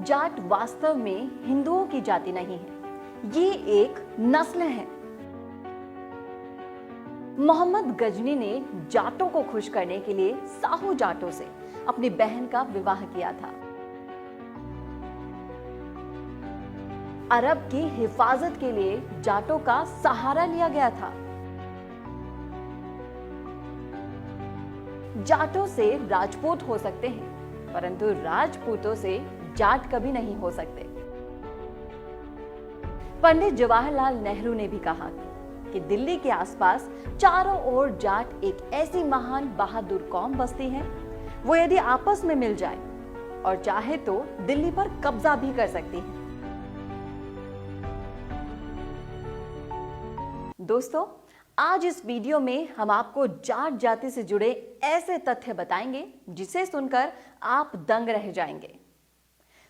जाट वास्तव में हिंदुओं की जाति नहीं है, ये एक नस्ल है। मोहम्मद गजनी ने जाटों को खुश करने के लिए साहू जाटों से अपनी बहन का विवाह किया था। अरब की हिफाजत के लिए जाटों का सहारा लिया गया था। जाटों से राजपूत हो सकते हैं, परंतु राजपूतों से जाट कभी नहीं हो सकते। पंडित जवाहरलाल नेहरू ने भी कहा कि दिल्ली के आसपास चारों ओर जाट एक ऐसी महान बहादुर कौम बसती है, वो यदि आपस में मिल जाए और चाहे तो दिल्ली पर कब्जा भी कर सकती है। दोस्तों, आज इस वीडियो में हम आपको जाट जाति से जुड़े ऐसे तथ्य बताएंगे जिसे सुनकर आप दंग रह जाएंगे।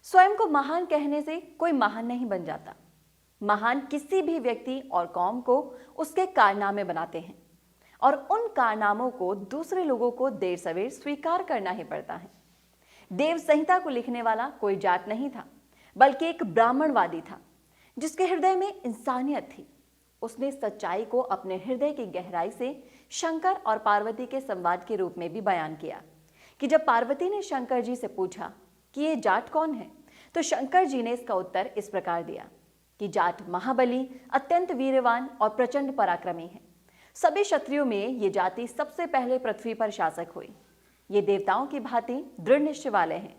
स्वयं को महान कहने से कोई महान नहीं बन जाता। महान किसी भी व्यक्ति और कौम को उसके कारनामे बनाते हैं और उन कारनामों को दूसरे लोगों को देर सवेर स्वीकार करना ही पड़ता है। देव संहिता को लिखने वाला कोई जाट नहीं था, बल्कि एक ब्राह्मणवादी था जिसके हृदय में इंसानियत थी। उसने सच्चाई को अपने हृदय की गहराई से शंकर और पार्वती के संवाद के रूप में भी बयान किया कि जब पार्वती ने शंकर जी से पूछा कि ये जाट कौन है, तो शंकर जी ने इसका उत्तर इस प्रकार दिया कि जाट महाबली, अत्यंत वीरवान और प्रचंड पराक्रमी है। सभी क्षत्रियों में ये जाति सबसे पहले पृथ्वी पर शासक हुई। ये देवताओं की भांति दृढ़ निश्चय वाले हैं।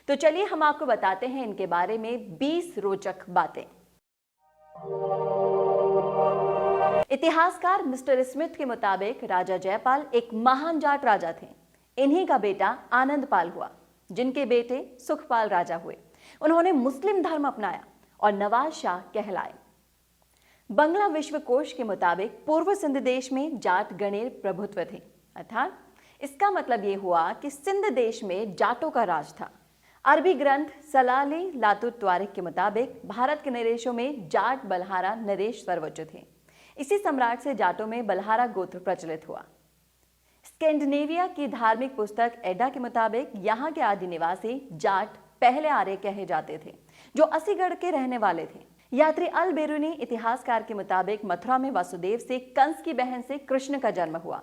तो चलिए हम आपको बताते हैं इनके बारे में 20 रोचक बातें। इतिहासकार मिस्टर स्मिथ के मुताबिक राजा जयपाल एक महान जाट राजा थे। इन्हीं का बेटा आनंदपाल हुआ, जिनके बेटे सुखपाल राजा हुए। उन्होंने मुस्लिम धर्म अपनाया और नवाज शाह कहलाए। बंगला विश्वकोश के मुताबिक पूर्व सिंध देश में जाट गणेर प्रभुत्व थे, अर्थात इसका मतलब यह हुआ कि सिंध देश में जाटों का राज था। अरबी ग्रंथ सलाली लातुत त्वारिख के मुताबिक भारत के नरेशों में जाट बलहारा नरेश सर्वोच्च थे। इसी सम्राट से जाटों में बलहारा गोत्र प्रचलित हुआ। स्कैंडिनेविया की धार्मिक पुस्तक एडा के मुताबिक यहाँ के आदि निवासी जाट पहले आर्य कहे जाते थे, जो असीगढ़ के रहने वाले थे। यात्री अल बेरूनी इतिहासकार के मुताबिक मथुरा में वासुदेव से कंस की बहन से कृष्ण का जन्म हुआ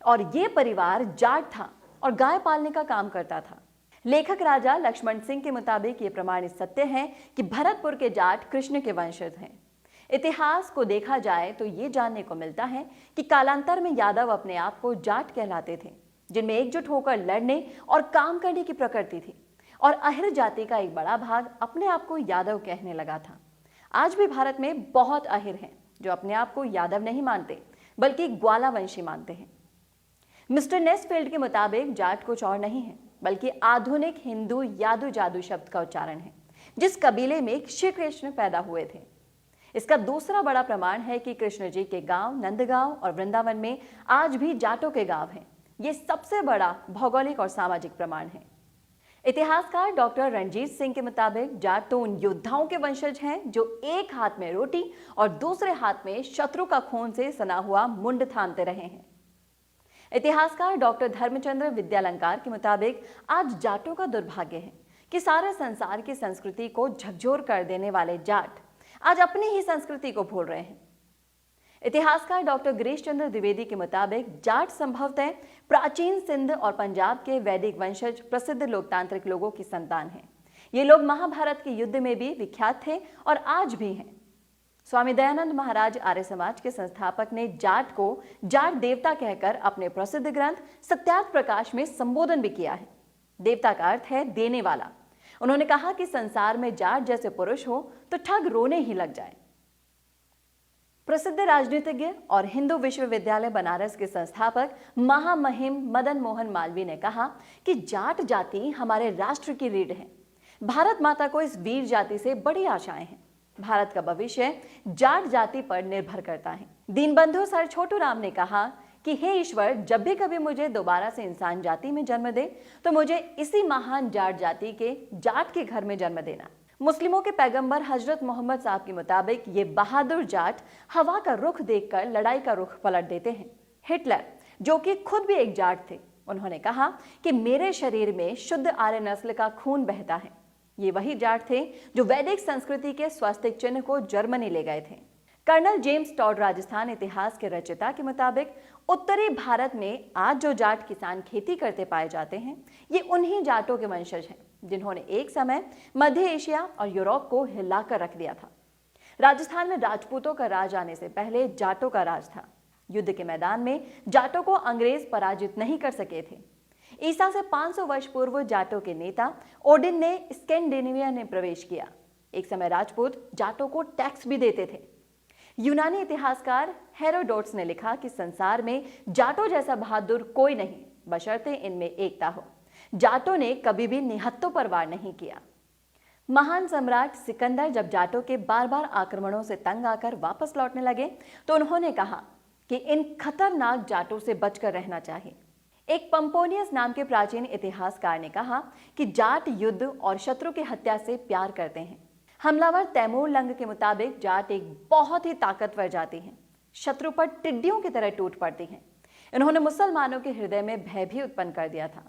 और ये परिवार जाट था और गाय पालने का काम करता था। लेखक राजा लक्ष्मण सिंह के मुताबिक ये प्रमाणित सत्य है कि भरतपुर के जाट कृष्ण के वंशज हैं। इतिहास को देखा जाए तो ये जानने को मिलता है कि कालांतर में यादव अपने आप को जाट कहलाते थे, जिनमें एकजुट होकर लड़ने और काम करने की प्रकृति थी, और अहिर जाति का एक बड़ा भाग अपने आप को यादव कहने लगा था। आज भी भारत में बहुत अहिर हैं जो अपने आप को यादव नहीं मानते, बल्कि ग्वाला वंशी मानते हैं। मिस्टर नेस्फील्ड के मुताबिक जाट कुछ और नहीं है, बल्कि आधुनिक हिंदू यादू जादू शब्द का उच्चारण है, जिस कबीले में श्री कृष्ण पैदा हुए थे। इसका दूसरा बड़ा प्रमाण है कि कृष्ण जी के गांव नंदगांव और वृंदावन में आज भी जाटों के गांव हैं। ये सबसे बड़ा भौगोलिक और सामाजिक प्रमाण है। इतिहासकार डॉक्टर रणजीत सिंह के मुताबिक जाट तो उन योद्धाओं के वंशज हैं जो एक हाथ में रोटी और दूसरे हाथ में शत्रु का खून से सना हुआ मुंड थामते रहे हैं। इतिहासकार डॉक्टर धर्मचंद्र विद्यालंकार के मुताबिक आज जाटों का दुर्भाग्य है कि सारे संसार की संस्कृति को झकझोर कर देने वाले जाट आज अपनी ही संस्कृति को भूल रहे हैं। इतिहासकार डॉक्टर गिरीश चंद्र द्विवेदी के मुताबिक जाट संभवतः प्राचीन सिंध और पंजाब के वैदिक वंशज प्रसिद्ध लोकतांत्रिक लोगों की संतान हैं। ये लोग महाभारत के युद्ध में भी विख्यात थे और आज भी हैं। स्वामी दयानंद महाराज आर्य समाज के संस्थापक ने जाट को जाट देवता कहकर अपने प्रसिद्ध ग्रंथ सत्यार्थ प्रकाश में संबोधन भी किया है। देवता का अर्थ है देने वाला। उन्होंने कहा कि संसार में जाट जैसे पुरुष हो तो ठग रोने ही लग जाए। प्रसिद्ध राजनीतिज्ञ और हिंदू विश्वविद्यालय बनारस के संस्थापक महामहिम मदन मोहन मालवीय ने कहा कि जाट जाति हमारे राष्ट्र की रीढ़ है। भारत माता को इस वीर जाति से बड़ी आशाएं हैं। भारत का भविष्य जाट जाति पर निर्भर करता है। दीनबंधु सर छोटू राम ने कहा कि हे ईश्वर, जब भी कभी मुझे दोबारा से इंसान जाति में जन्म दे तो मुझे इसी महान जाट जाति के जाट के घर में जन्म देना। मुस्लिमों के पैगंबर हजरत मोहम्मद साहब के मुताबिक ये बहादुर जाट हवा का रुख देखकर लड़ाई का रुख पलट देते हैं। हिटलर, जो कि खुद भी एक जाट थे, उन्होंने कहा कि मेरे शरीर में शुद्ध आर्य नस्ल का खून बहता है। ये वही जाट थे जो वैदिक संस्कृति के स्वास्तिक चिन्ह को जर्मनी ले गए थे। कर्नल जेम्स टॉड राजस्थान इतिहास के रचयिता के मुताबिक उत्तरी भारत में आज जो जाट किसान खेती करते पाए जाते हैं, ये उन्हीं जाटों के वंशज हैं जिन्होंने एक समय मध्य एशिया और यूरोप को हिलाकर रख दिया था। राजस्थान में राजपूतों का राज आने से पहले जाटों का राज था। युद्ध के मैदान में जाटों को अंग्रेज पराजित नहीं कर सके थे। ईसा से 500 वर्ष पूर्व जाटों के नेता ओडिन ने स्कैंडिनेविया में प्रवेश किया। एक समय राजपूत जाटों को टैक्स भी देते थे। यूनानी इतिहासकार हेरोडोट्स ने लिखा कि संसार में जाटों जैसा बहादुर कोई नहीं, बशर्ते इनमें एकता हो। जाटों ने कभी भी निहत्तों पर वार नहीं किया। महान सम्राट सिकंदर जब जाटों के बार बार आक्रमणों से तंग आकर वापस लौटने लगे तो उन्होंने कहा कि इन खतरनाक जाटों से बचकर रहना चाहिए। एक पंपोनियस नाम के प्राचीन इतिहासकार ने कहा कि जाट युद्ध और शत्रु की हत्या से प्यार करते हैं। हमलावर तैमूर लंग के मुताबिक जाट एक बहुत ही ताकतवर जाति है, शत्रु पर टिड्डियों की तरह टूट पड़ती हैं। इन्होंने मुसलमानों के हृदय में भय भी उत्पन्न कर दिया था।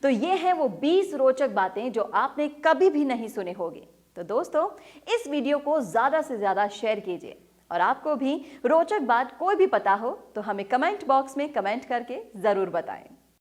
तो ये हैं वो 20 रोचक बातें जो आपने कभी भी नहीं सुनी होगी। तो दोस्तों, इस वीडियो को ज्यादा से ज्यादा शेयर कीजिए और आपको भी रोचक बात कोई भी पता हो तो हमें कमेंट बॉक्स में कमेंट करके जरूर बताएं।